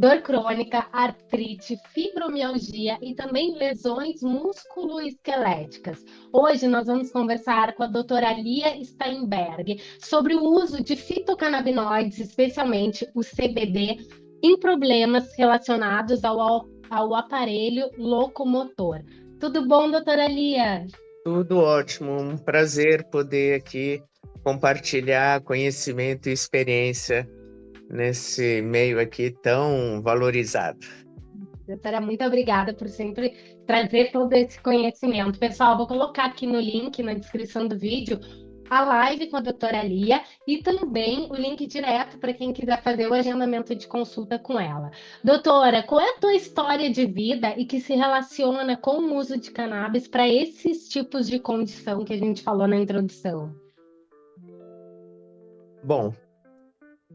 dor crônica, artrite, fibromialgia e também lesões musculoesqueléticas. Hoje nós vamos conversar com a doutora Lia Steinberg sobre o uso de fitocannabinoides, especialmente o CBD, em problemas relacionados ao aparelho locomotor. Tudo bom, doutora Lia? Tudo ótimo, um prazer poder aqui compartilhar conhecimento e experiência nesse meio aqui tão valorizado. Doutora, muito obrigada por sempre trazer todo esse conhecimento. Pessoal, vou colocar aqui no link, na descrição do vídeo, a live com a doutora Lia e também o link direto para quem quiser fazer o agendamento de consulta com ela. Doutora, qual é a tua história de vida e que se relaciona com o uso de cannabis para esses tipos de condição que a gente falou na introdução? Bom,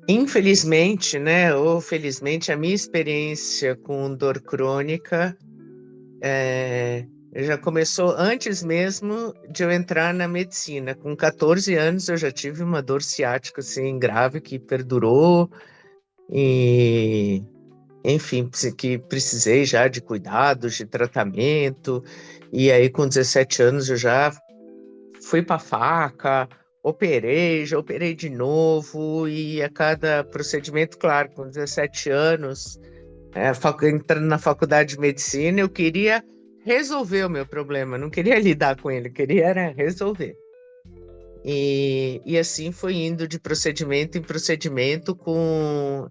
infelizmente, né, ou felizmente, a minha experiência com dor crônica já começou antes mesmo de eu entrar na medicina. Com 14 anos eu já tive uma dor ciática assim grave que perdurou e enfim, que precisei já de cuidados, de tratamento, e aí com 17 anos eu já fui para faca, operei, já operei de novo, e a cada procedimento, claro, com 17 anos, entrando na faculdade de medicina, eu queria resolver o meu problema, não queria lidar com ele, queria era resolver. E assim foi indo de procedimento em procedimento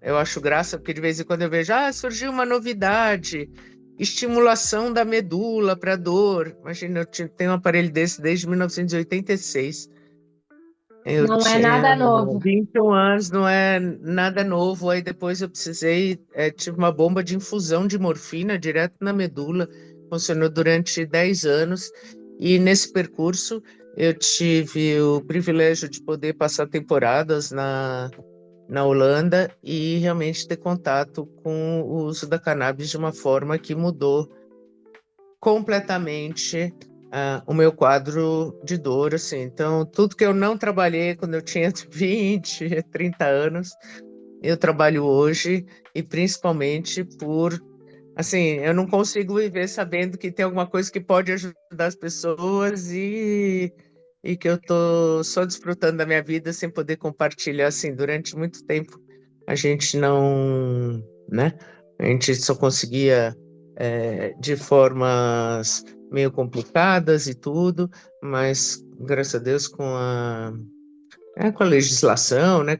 eu acho graça, porque de vez em quando eu vejo, surgiu uma novidade, estimulação da medula para dor. Imagina, tenho um aparelho desse desde 1986. Eu Não é tinha nada novo. 21 anos, não é nada novo. Aí depois eu precisei, tive uma bomba de infusão de morfina direto na medula, funcionou durante 10 anos. E nesse percurso eu tive o privilégio de poder passar temporadas na Holanda e realmente ter contato com o uso da cannabis de uma forma que mudou completamente o meu quadro de dor, assim. Então, tudo que eu não trabalhei quando eu tinha 20, 30 anos, eu trabalho hoje, e principalmente assim, eu não consigo viver sabendo que tem alguma coisa que pode ajudar as pessoas e que eu tô só desfrutando da minha vida sem poder compartilhar, assim, durante muito tempo. A gente não, né? A gente só conseguia de formas meio complicadas e tudo, mas graças a Deus com a legislação, né,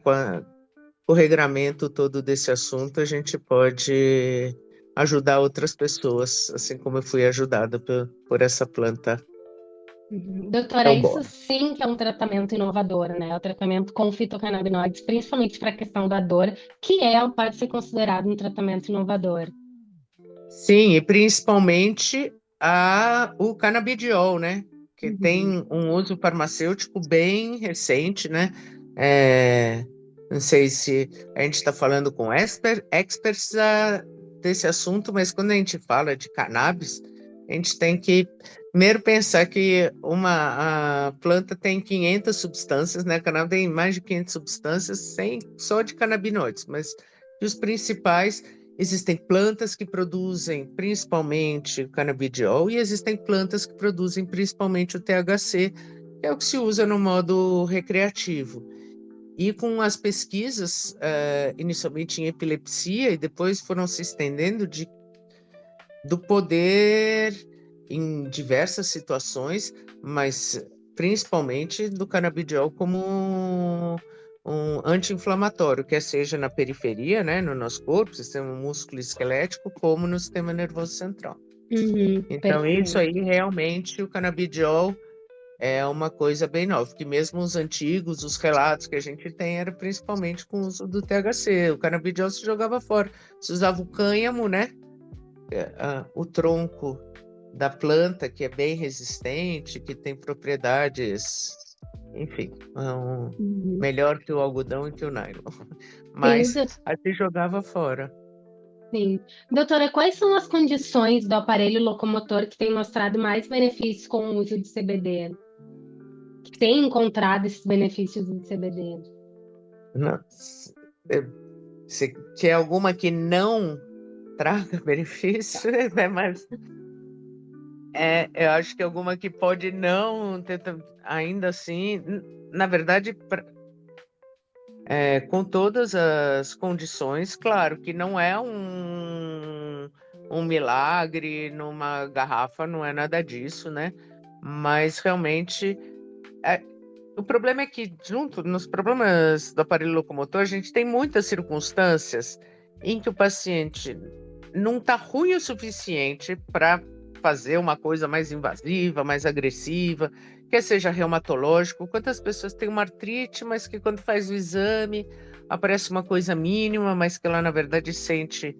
o regramento todo desse assunto, a gente pode ajudar outras pessoas, assim como eu fui ajudada por essa planta Uhum. Doutora, tão isso boa. sim que é um tratamento inovador, né? O tratamento com fitocannabinoides, principalmente para a questão da dor, pode ser considerado um tratamento inovador. Sim, e principalmente o canabidiol, né? Que Uhum. tem um uso farmacêutico bem recente, né? É, não sei se a gente está falando com experts desse assunto, mas quando a gente fala de cannabis, a gente tem que primeiro pensar que a planta tem 500 substâncias, né? A cannabis tem mais de 500 substâncias, só de canabinoides, mas os principais. Existem plantas que produzem principalmente o canabidiol e existem plantas que produzem principalmente o THC, que é o que se usa no modo recreativo. E com as pesquisas, inicialmente em epilepsia e depois foram se estendendo do poder em diversas situações, mas principalmente do canabidiol como um anti-inflamatório, quer seja na periferia, né, no nosso corpo, sistema músculo esquelético, como no sistema nervoso central. Uhum, Então, isso aí perfeito. realmente o canabidiol é uma coisa bem nova, que mesmo os antigos, os relatos que a gente tem era principalmente com o uso do THC. O canabidiol se jogava fora. Se usava o cânhamo, né? O tronco da planta, que é bem resistente, que tem propriedades, enfim, Uhum. melhor que o algodão e que o nylon. Sim, Mas a se jogava fora. sim. Doutora, quais são as condições do aparelho locomotor que tem mostrado mais benefícios com o uso de CBD? Que tem encontrado esses benefícios do CBD? Nossa, Você quer alguma que não traga benefício, né? Mas eu acho que alguma que pode não ter, ainda assim, na verdade, com todas as condições, claro que não é um milagre numa garrafa, não é nada disso, né? Mas realmente, é, o problema é que, junto nos problemas do aparelho locomotor, a gente tem muitas circunstâncias em que o paciente não está ruim o suficiente para fazer uma coisa mais invasiva, mais agressiva, quer seja reumatológico. Quantas pessoas têm uma artrite, mas que quando faz o exame aparece uma coisa mínima, mas que ela na verdade sente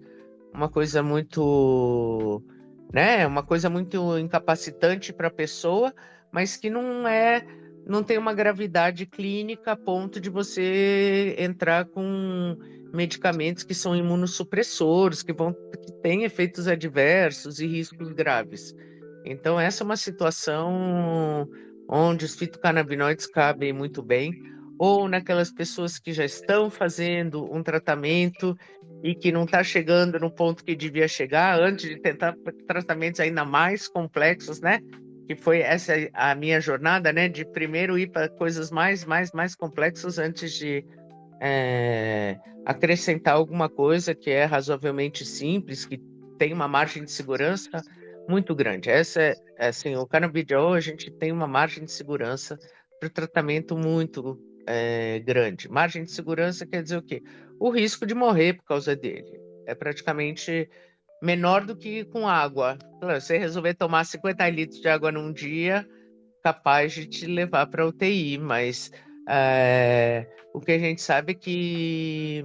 uma coisa muito, né, uma coisa muito incapacitante para a pessoa, mas que não tem uma gravidade clínica a ponto de você entrar com medicamentos que são imunossupressores, que têm efeitos adversos e riscos graves. Então, essa é uma situação onde os fitocannabinoides cabem muito bem, ou naquelas pessoas que já estão fazendo um tratamento e que não está chegando no ponto que devia chegar, antes de tentar tratamentos ainda mais complexos, né? Que foi essa a minha jornada, né? De primeiro ir para coisas mais complexas antes de acrescentar alguma coisa que é razoavelmente simples, que tem uma margem de segurança muito grande. Essa assim, o canabidiol, a gente tem uma margem de segurança para o tratamento muito grande. Margem de segurança quer dizer o quê? O risco de morrer por causa dele é praticamente menor do que com água. Claro, você resolver tomar 50 litros de água num dia, capaz de te levar para UTI, mas o que a gente sabe é que,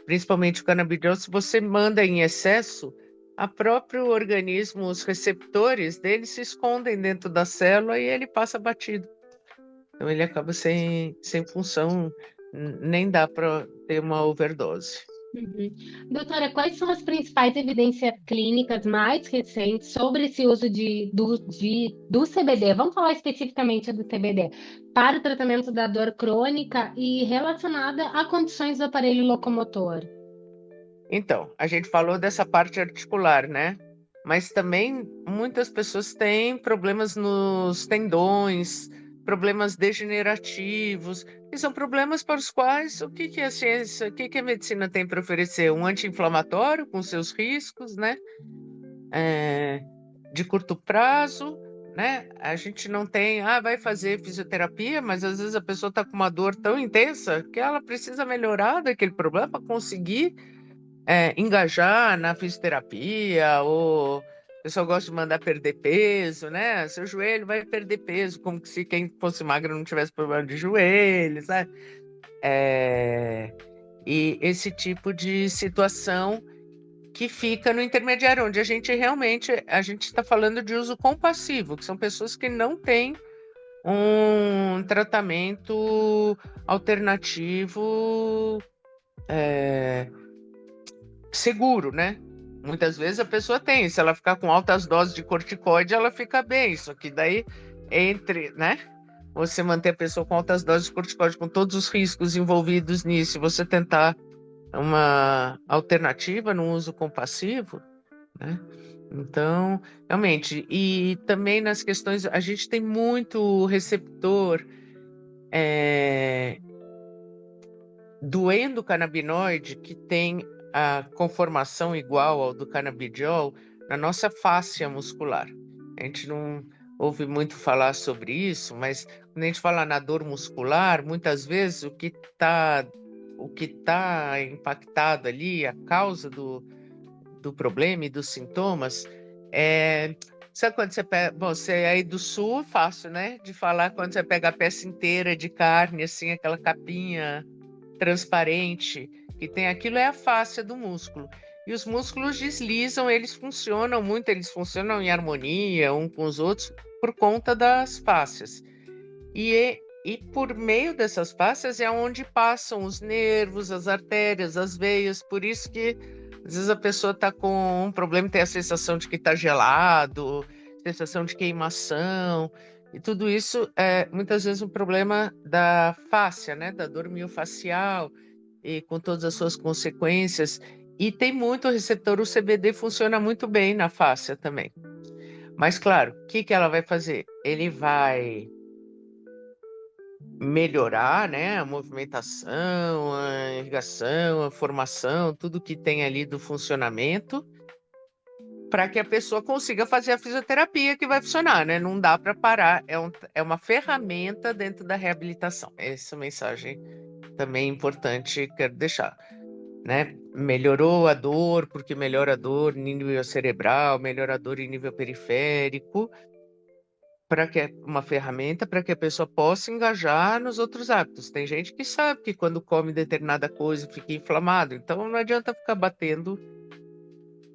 principalmente o canabidiol, se você manda em excesso, a próprio organismo, os receptores dele se escondem dentro da célula e ele passa batido. Então ele acaba sem função, nem dá para ter uma overdose. Uhum. Doutora, quais são as principais evidências clínicas mais recentes sobre esse uso do CBD? Vamos falar especificamente do CBD para o tratamento da dor crônica e relacionada a condições do aparelho locomotor. Então, a gente falou dessa parte articular, né? Mas também muitas pessoas têm problemas nos tendões, problemas degenerativos, e são problemas para os quais o que que a ciência, o que que a medicina tem para oferecer? Um anti-inflamatório com seus riscos, né? É, de curto prazo, né? A gente não tem, vai fazer fisioterapia, mas às vezes a pessoa está com uma dor tão intensa que ela precisa melhorar daquele problema para conseguir engajar na fisioterapia, ou o pessoal gosta de mandar perder peso, né? Seu joelho vai perder peso, como se quem fosse magro não tivesse problema de joelho, sabe? E esse tipo de situação que fica no intermediário, onde a gente está falando de uso compassivo, que são pessoas que não têm um tratamento alternativo seguro, né? Muitas vezes a pessoa tem, se ela ficar com altas doses de corticoide, ela fica bem. Só que daí, né? Você manter a pessoa com altas doses de corticoide, com todos os riscos envolvidos nisso, e você tentar uma alternativa no uso compassivo, né? Então, realmente, e também nas questões, a gente tem muito receptor do endocannabinoide que tem a conformação igual ao do canabidiol na nossa fáscia muscular. A gente não ouve muito falar sobre isso, mas quando a gente fala na dor muscular, muitas vezes o que tá impactado ali, a causa do problema e dos sintomas, sabe quando você pega. Bom, você é aí do sul, é fácil, né? De falar quando você pega a peça inteira de carne, assim, aquela capinha transparente que tem aquilo é a fáscia do músculo. E os músculos deslizam, eles funcionam em harmonia um com os outros por conta das fáscias. E por meio dessas fáscias é onde passam os nervos, as artérias, as veias. Por isso que às vezes a pessoa está com um problema, tem a sensação de que está gelado, sensação de queimação. E tudo isso é muitas vezes um problema da fáscia, né? Da dor miofascial. e com todas as suas consequências. E tem muito receptor, o CBD funciona muito bem na fáscia também. Mas claro, o que ela vai fazer? Ele vai melhorar, né, a movimentação, a irrigação, a formação, tudo que tem ali do funcionamento, para que a pessoa consiga fazer a fisioterapia que vai funcionar, né? Não dá para parar, é uma ferramenta dentro da reabilitação. Essa mensagem também importante, quero deixar, né? Melhorou a dor, porque melhora a dor em nível cerebral, melhora a dor em nível periférico, para que uma ferramenta para que a pessoa possa engajar nos outros hábitos. Tem gente que sabe que quando come determinada coisa fica inflamado, então não adianta ficar batendo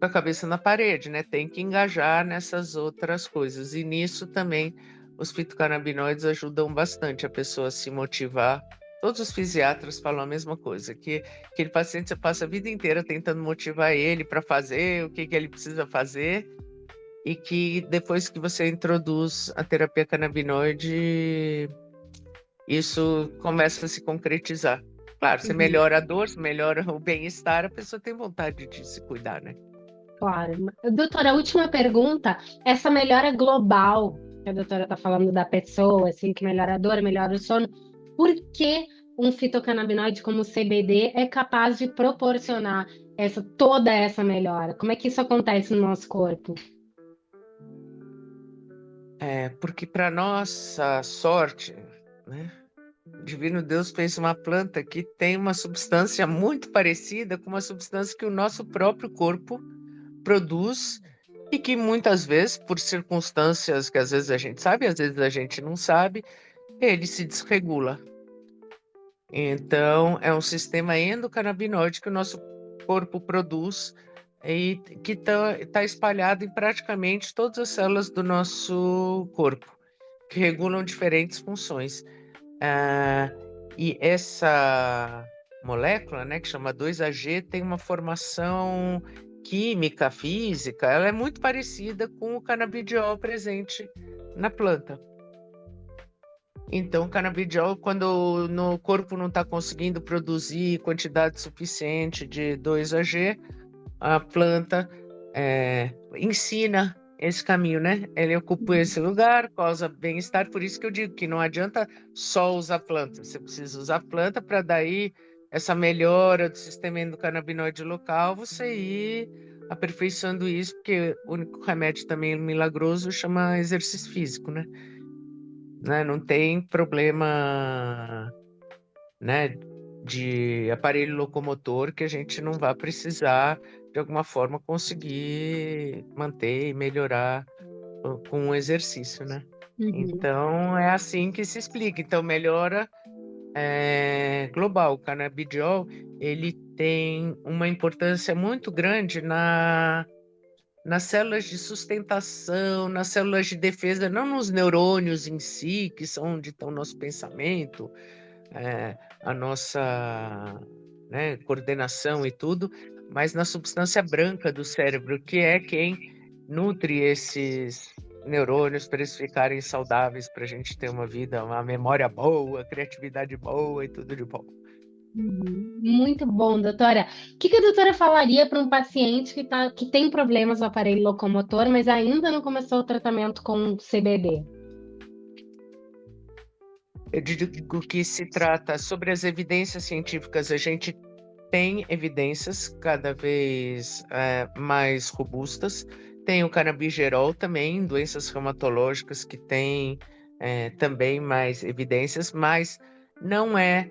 com a cabeça na parede, né? Tem que engajar nessas outras coisas. E nisso também os fitocannabinoides ajudam bastante a pessoa a se motivar. Todos os fisiatras falam a mesma coisa, que aquele paciente você passa a vida inteira tentando motivar ele para fazer o que ele precisa fazer, e que depois que você introduz a terapia canabinoide, isso começa a se concretizar. Claro, você melhora a dor, você melhora o bem-estar, a pessoa tem vontade de se cuidar, né? Claro. Doutora, a última pergunta, essa melhora global que a doutora está falando da pessoa, assim, que melhora a dor, melhora o sono, por que um fitocannabinoide como o CBD é capaz de proporcionar toda essa melhora? Como é que isso acontece no nosso corpo? Porque para nossa sorte, né, o Divino Deus fez uma planta que tem uma substância muito parecida com uma substância que o nosso próprio corpo produz e que muitas vezes, por circunstâncias que às vezes a gente sabe, às vezes a gente não sabe, ele se desregula. Então, é um sistema endocannabinoide que o nosso corpo produz e que tá espalhado em praticamente todas as células do nosso corpo, que regulam diferentes funções. Ah, e essa molécula, né, que chama 2-AG, tem uma formação química, física, ela é muito parecida com o canabidiol presente na planta. Então, o canabidiol, quando no corpo não está conseguindo produzir quantidade suficiente de 2-AG, a planta ensina esse caminho, né? Ele ocupa esse lugar, causa bem-estar, por isso que eu digo que não adianta só usar planta, você precisa usar planta para daí essa melhora do sistema endocannabinoide local, você ir aperfeiçoando isso, porque o único remédio também milagroso chama exercício físico, né? Não tem problema, né, de aparelho locomotor que a gente não vai precisar, de alguma forma, conseguir manter e melhorar com o exercício, né? Uhum. Então, é assim que se explica. Então, melhora global. O canabidiol, ele tem uma importância muito grande nas células de sustentação, nas células de defesa, não nos neurônios em si, que são onde está o nosso pensamento, a nossa, né, coordenação e tudo, mas na substância branca do cérebro, que é quem nutre esses neurônios para eles ficarem saudáveis, para a gente ter uma vida, uma memória boa, criatividade boa e tudo de bom. Uhum. Muito bom, doutora. O que a doutora falaria para um paciente que tem problemas no aparelho locomotor, mas ainda não começou o tratamento com CBD? Eu digo que se trata sobre as evidências científicas, a gente tem evidências cada vez mais robustas. Tem o canabigerol também, doenças reumatológicas que tem também mais evidências, mas não é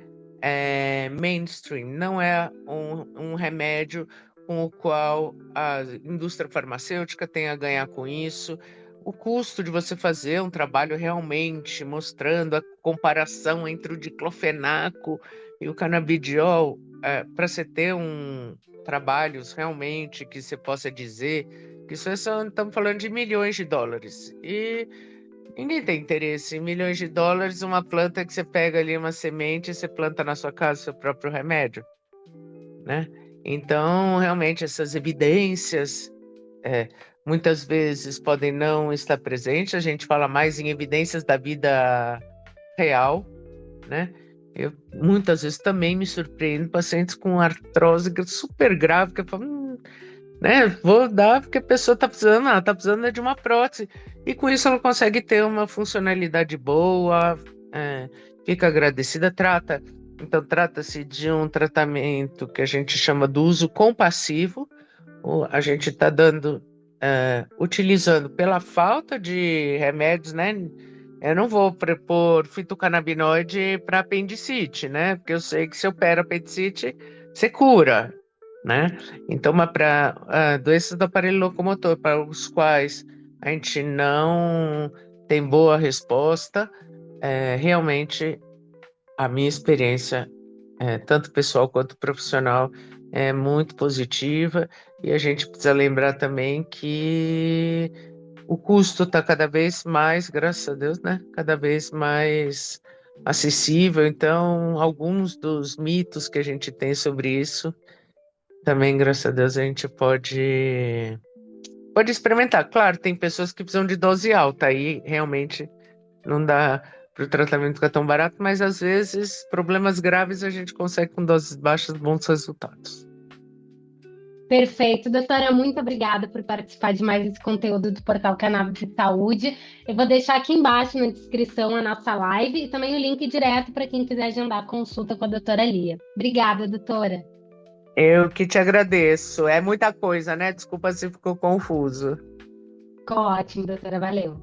mainstream, não é um remédio com o qual a indústria farmacêutica tem a ganhar com isso. O custo de você fazer um trabalho realmente mostrando a comparação entre o diclofenaco e o canabidiol, para você ter trabalhos realmente que você possa dizer que isso estamos falando de milhões de dólares. E ninguém tem interesse em milhões de dólares, uma planta que você pega ali, uma semente, e você planta na sua casa, seu próprio remédio, né? Então, realmente, essas evidências muitas vezes podem não estar presentes. A gente fala mais em evidências da vida real, né? Eu muitas vezes também me surpreendo pacientes com artrose super grave, que eu falo, né, vou dar porque a pessoa está precisando, ela está precisando de uma prótese. E com isso ela consegue ter uma funcionalidade boa, fica agradecida, trata. Então, trata-se de um tratamento que a gente chama do uso compassivo. A gente está utilizando pela falta de remédios, né? Eu não vou prepor fitocannabinoide para apendicite, né? Porque eu sei que se opera apendicite, você cura, né? Então, para doenças do aparelho locomotor, para os quais a gente não tem boa resposta, realmente a minha experiência, tanto pessoal quanto profissional, é muito positiva, e a gente precisa lembrar também que o custo está cada vez mais, graças a Deus, né? Cada vez mais acessível. Então, alguns dos mitos que a gente tem sobre isso, também, graças a Deus, a gente pode experimentar. Claro, tem pessoas que precisam de dose alta, aí realmente não dá para o tratamento ficar tão barato, mas às vezes problemas graves a gente consegue com doses baixas bons resultados. Perfeito, doutora, muito obrigada por participar de mais esse conteúdo do Portal Cannabis de Saúde. Eu vou deixar aqui embaixo na descrição a nossa live e também o link direto para quem quiser agendar a consulta com a doutora Lia. Obrigada, doutora. Eu que te agradeço. É muita coisa, né? Desculpa se ficou confuso. Ficou ótimo, doutora. Valeu.